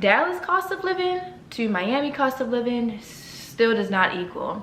Dallas cost of living to Miami cost of living still does not equal.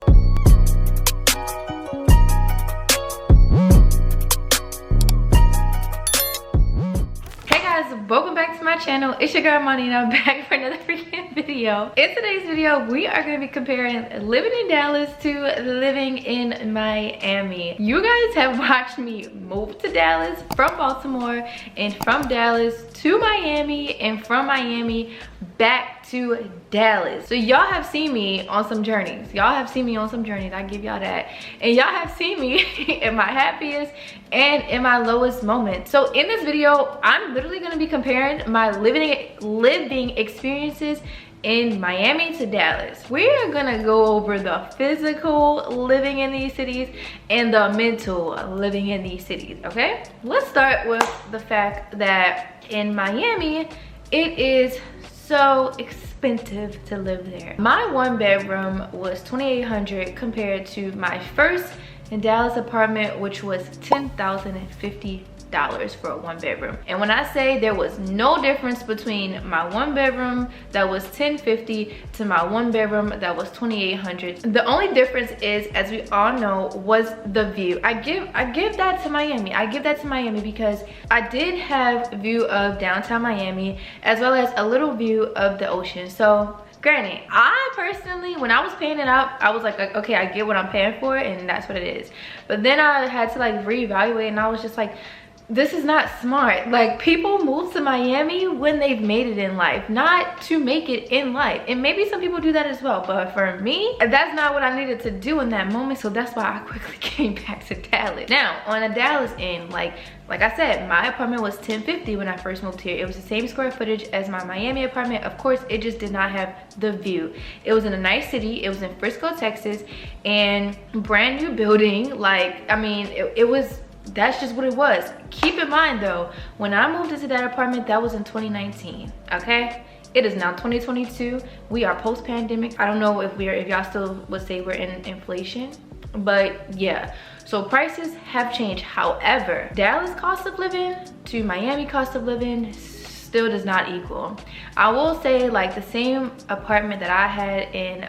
Welcome back to my channel. It's your girl Imani and I'm back for another freaking video. In today's video, we are going to be comparing living in Dallas to living in Miami. You guys have watched me move to Dallas from Baltimore, and from Dallas to Miami, and from Miami back to Dallas. So y'all have seen me on some journeys. I give y'all that. And y'all have seen me in my happiest and in my lowest moments. So in this video, I'm literally going to be comparing my living experiences in Miami to Dallas. We're gonna go over the physical living in these cities and the mental living in these cities, okay? Let's start with the fact that in Miami, it is so expensive to live there. My one bedroom was $2,800 compared to my first in Dallas apartment, which was $10,050 for a one bedroom. And when I say there was no difference between my one bedroom that was $1,050 to my one bedroom that was $2,800, the only difference is, as we all know, was the view. I give that to Miami. I give that to Miami because I did have a view of downtown Miami as well as a little view of the ocean. So granted, I personally, when I was paying it out, I was like, okay, I get what I'm paying for and that's what it is. But then I had to like reevaluate, and I was just like, this is not smart. Like, people move to Miami when they've made it in life, not to make it in life. And maybe some people do that as well, but for me, that's not what I needed to do in that moment. So that's why I quickly came back to Dallas. Now, on a Dallas end, like I said, my apartment was $1,050 when I first moved here. It was the same square footage as my Miami apartment. Of course, it just did not have the view. It was in a nice city. It was in Frisco, Texas, and brand new building. Like, I mean, it was, that's just what it was. Keep in mind though, when I moved into that apartment, that was in 2019, okay? It is now 2022. We are post-pandemic. I don't know if y'all still would say we're in inflation, but yeah. So prices have changed. However, Dallas cost of living to Miami cost of living still does not equal. I will say, like, the same apartment that I had in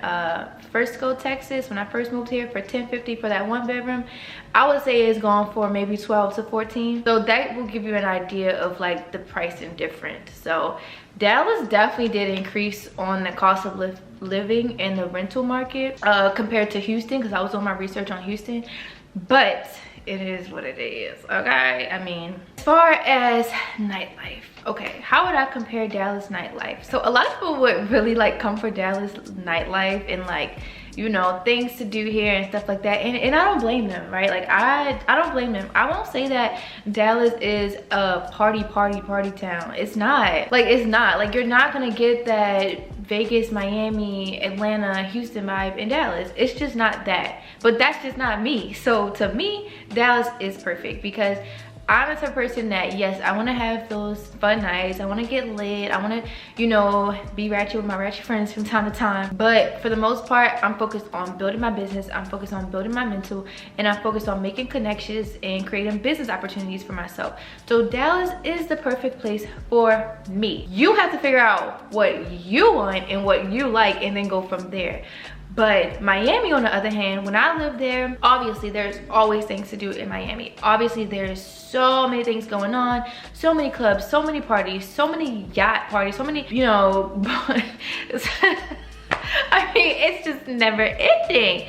Frisco, Texas, when I first moved here for $1,050 for that one bedroom, I would say it's gone for maybe 12 to 14. So that will give you an idea of like the pricing difference. So Dallas definitely did increase on the cost of living in the rental market compared to Houston, because I was doing my research on Houston. But it is what it is, okay? I mean, as far as nightlife, okay, how would I compare Dallas nightlife? So a lot of people would really like come for Dallas nightlife and like, you know, things to do here and stuff like that, and I don't blame them, right? Like, I don't blame them. I won't say that Dallas is a party town. It's not. Like, it's not. Like, you're not gonna get that Vegas, Miami, Atlanta, Houston vibe in Dallas. It's just not that. But that's just not me. So to me, Dallas is perfect because I'm the type of person that, yes, I want to have those fun nights. I want to get lit. I want to, you know, be ratchet with my ratchet friends from time to time. But for the most part, I'm focused on building my business. I'm focused on building my mental. And I'm focused on making connections and creating business opportunities for myself. So Dallas is the perfect place for me. You have to figure out what you want and what you like and then go from there. But Miami, on the other hand, when I lived there, obviously there's always things to do in Miami. Obviously there's so many things going on, so many clubs, so many parties, so many yacht parties, so many, you know, I mean, it's just never ending.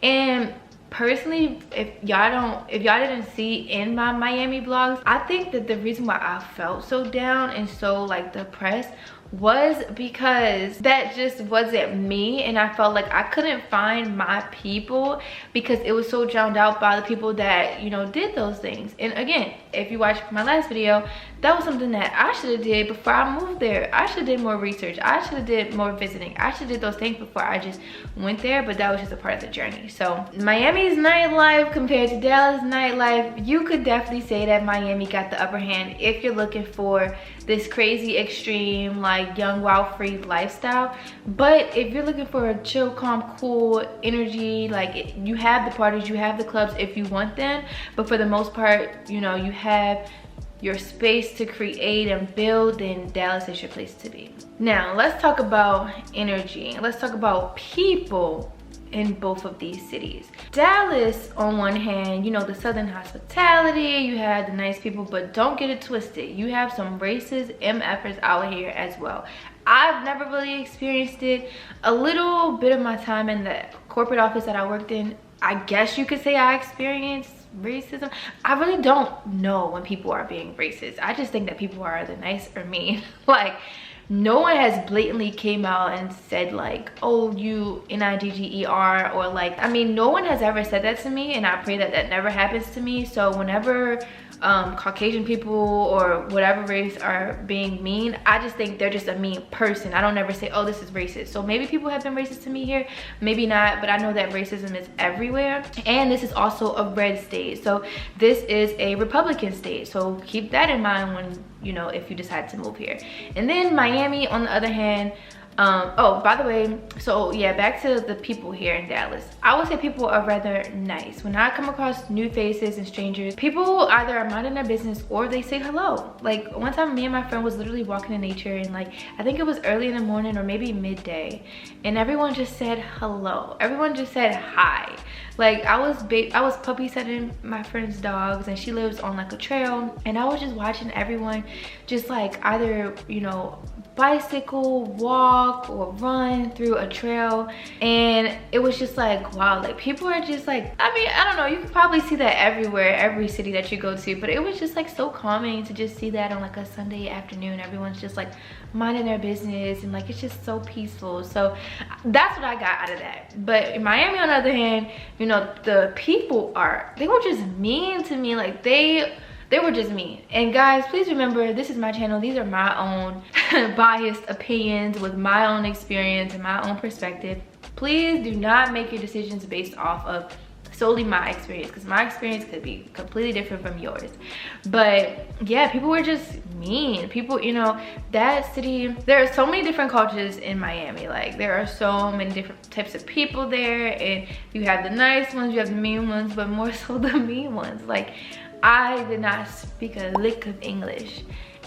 And personally, if y'all didn't see in my Miami vlogs, I think that the reason why I felt so down and so like depressed was because that just wasn't me, and I felt like I couldn't find my people because it was so drowned out by the people that, you know, did those things. And again, if you watched my last video, that was something that I should have did before I moved there. I should have did more research. I should have did more visiting. I should have did those things before I just went there, but that was just a part of the journey. So Miami's nightlife compared to Dallas nightlife, you could definitely say that Miami got the upper hand if you're looking for this crazy extreme, like, young, wild, free lifestyle. But if you're looking for a chill, calm, cool energy, like, you have the parties, you have the clubs if you want them, but for the most part, you know, you have your space to create and build, then Dallas is your place to be. Now, let's talk about energy. Let's talk about people in both of these cities. Dallas, on one hand, you know, the southern hospitality, you have the nice people, but don't get it twisted. You have some racist MFers out here as well. I've never really experienced it. A little bit of my time in the corporate office that I worked in, I guess you could say I experienced racism. I really don't know when people are being racist. I just think that people are either nice or mean. Like, no one has blatantly came out and said like, oh, you Nigger, or like, I mean, no one has ever said that to me, and I pray that that never happens to me. So whenever Caucasian people or whatever race are being mean, I just think they're just a mean person. I don't ever say, oh, this is racist. So maybe people have been racist to me here, maybe not, but I know that racism is everywhere. And this is also a red state, so this is a Republican state, so keep that in mind when, you know, if you decide to move here. And then Miami, on the other hand, oh, by the way, so yeah, back to the people here in Dallas. I would say people are rather nice. When I come across new faces and strangers, people either are minding their business or they say hello. Like, one time me and my friend was literally walking in nature, and like, I think it was early in the morning or maybe midday, and everyone just said hello. Everyone just said hi. Like, I was puppy sitting my friend's dogs, and she lives on like a trail, and I was just watching everyone just like either, you know, bicycle, walk, or run through a trail. And it was just like, wow, like people are just like, I mean, I don't know, you could probably see that everywhere, every city that you go to, but it was just like so calming to just see that on like a Sunday afternoon. Everyone's just like minding their business, and like it's just so peaceful. So that's what I got out of that. But in Miami, on the other hand, you know, the people they were just mean to me. Like they were just mean. And guys, please remember, this is my channel. These are my own biased opinions with my own experience and my own perspective. Please do not make your decisions based off of solely my experience, because my experience could be completely different from yours. But yeah, people were just mean. People, you know, that city, there are so many different cultures in Miami. Like, there are so many different types of people there, and you have the nice ones, you have the mean ones, but more so the mean ones. Like, I did not speak a lick of English,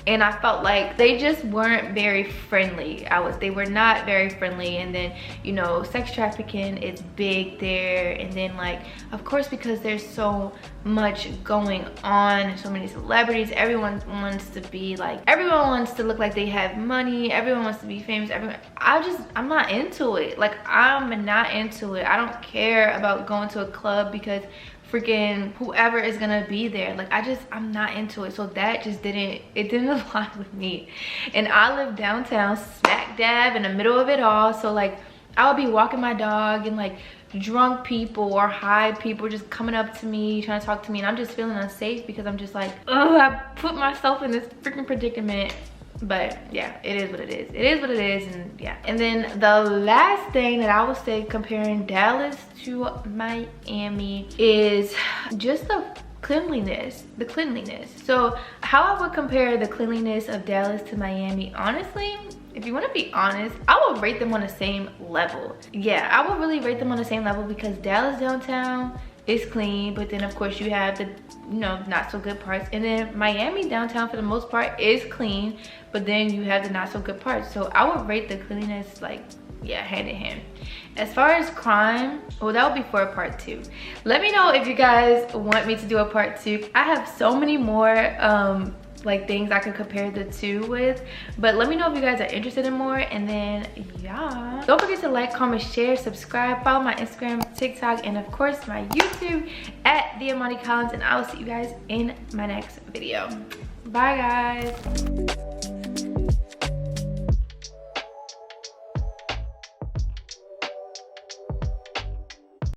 and I felt like they just weren't very friendly. They were not very friendly. And then, you know, sex trafficking is big there. And then, like, of course, because there's so much going on, so many celebrities, everyone wants to be like, everyone wants to look like they have money, everyone wants to be famous. I'm not into it. Like, I'm not into it. I don't care about going to a club because freaking whoever is gonna be there. Like, I'm not into it. So that just didn't align with me. And I live downtown, smack dab in the middle of it all. So like, I would be walking my dog, and like drunk people or high people just coming up to me trying to talk to me, and I'm just feeling unsafe because I'm just like, oh, I put myself in this freaking predicament. But yeah, it is what it is. It is what it is. And yeah, and then the last thing that I would say comparing Dallas to Miami is just the cleanliness. So how I would compare the cleanliness of Dallas to Miami, honestly, if you want to be honest, I would rate them on the same level. Yeah, I would really rate them on the same level, because Dallas downtown is clean, but then of course you have the, you know, not so good parts. And then Miami downtown, for the most part, is clean, but then you have the not so good parts. So I would rate the cleanliness, like, yeah, hand in hand. As far as crime, well, that would be for a part 2. Let me know if you guys want me to do a part 2. I have so many more like things I could compare the two with, but let me know if you guys are interested in more. And then yeah, don't forget to like, comment, share, subscribe, follow my Instagram, TikTok, and of course my YouTube at the Imani Collins, and I will see you guys in my next video. Bye guys.